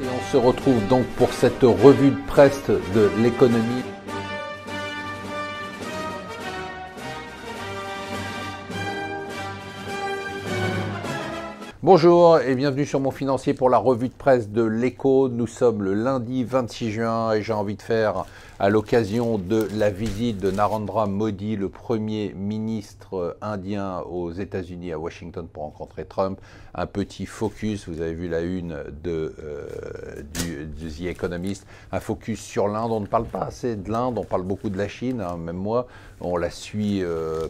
Et on se retrouve donc pour cette revue de presse de l'économie. Bonjour et bienvenue sur Mon Financier pour la revue de presse de l'Écho. Nous sommes le lundi 26 juin et j'ai envie de faire, à l'occasion de la visite de Narendra Modi, le premier ministre indien aux États-Unis à Washington pour rencontrer Trump, un petit focus. Vous avez vu la une du The Economist, un focus sur l'Inde. On ne parle pas assez de l'Inde, on parle beaucoup de la Chine, hein, même moi, on la suit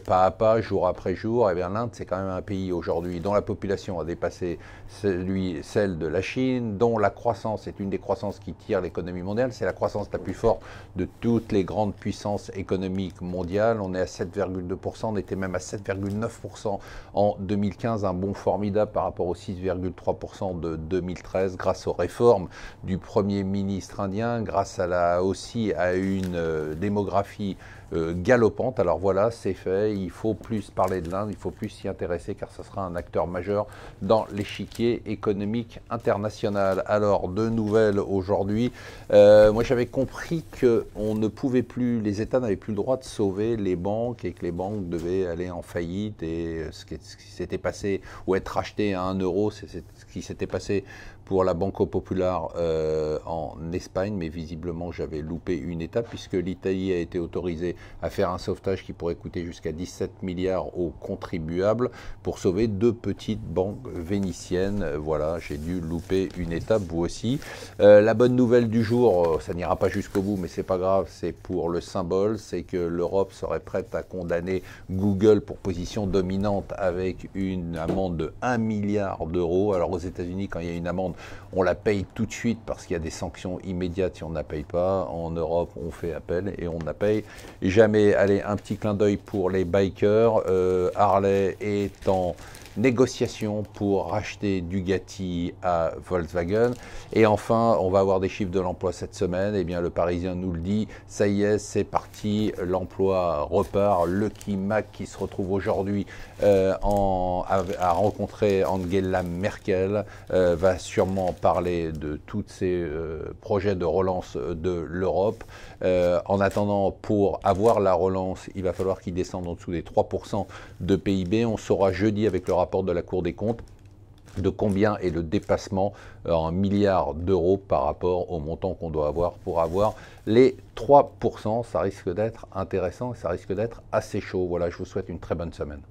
pas à pas, jour après jour. Et bien l'Inde, c'est quand même un pays aujourd'hui dont la population a dépassé celle de la Chine, dont la croissance est une des croissances qui tire l'économie mondiale. C'est la croissance la plus forte de toutes les grandes puissances économiques mondiales. On est à 7,2%, on était même à 7,9% en 2015, un bond formidable par rapport aux 6,3% de 2013, grâce aux réformes du Premier ministre indien, grâce aussi à une démographie galopante. Alors voilà, c'est fait, il faut plus parler de l'Inde, il faut plus s'y intéresser car ce sera un acteur majeur dans l'échiquier économique international. Alors, deux nouvelles aujourd'hui. Moi, j'avais compris qu'on ne pouvait plus, les États n'avaient plus le droit de sauver les banques et que les banques devaient aller en faillite. Et ce qui s'était passé, ou être racheté à 1 euro, c'est ce qui s'était passé pour la Banco Popular en Espagne, mais visiblement j'avais loupé une étape puisque l'Italie a été autorisée à faire un sauvetage qui pourrait coûter jusqu'à 17 milliards aux contribuables pour sauver deux petites banques vénitiennes. Voilà, j'ai dû louper une étape, vous aussi. La bonne nouvelle du jour, ça n'ira pas jusqu'au bout, mais c'est pas grave, c'est pour le symbole, c'est que l'Europe serait prête à condamner Google pour position dominante avec une amende de 1 milliard d'euros. Alors aux États-Unis, quand il y a une amende, on la paye tout de suite parce qu'il y a des sanctions immédiates si on ne la paye pas. En Europe, on fait appel et on ne la paye jamais. Allez, un petit clin d'œil pour les bikers. Harley est en négociation pour racheter Bugatti à Volkswagen. Et enfin, on va avoir des chiffres de l'emploi cette semaine. Eh bien, le Parisien nous le dit, ça y est, c'est parti, l'emploi repart. Lucky Mac qui se retrouve aujourd'hui à rencontrer Angela Merkel va sûrement parler de tous ces projets de relance de l'Europe. En attendant, pour avoir la relance, il va falloir qu'il descende en dessous des 3% de PIB. On saura jeudi avec le rapport de la Cour des comptes de combien est le dépassement en milliards d'euros par rapport au montant qu'on doit avoir pour avoir les 3%. Ça risque d'être intéressant et ça risque d'être assez chaud. Voilà, je vous souhaite une très bonne semaine.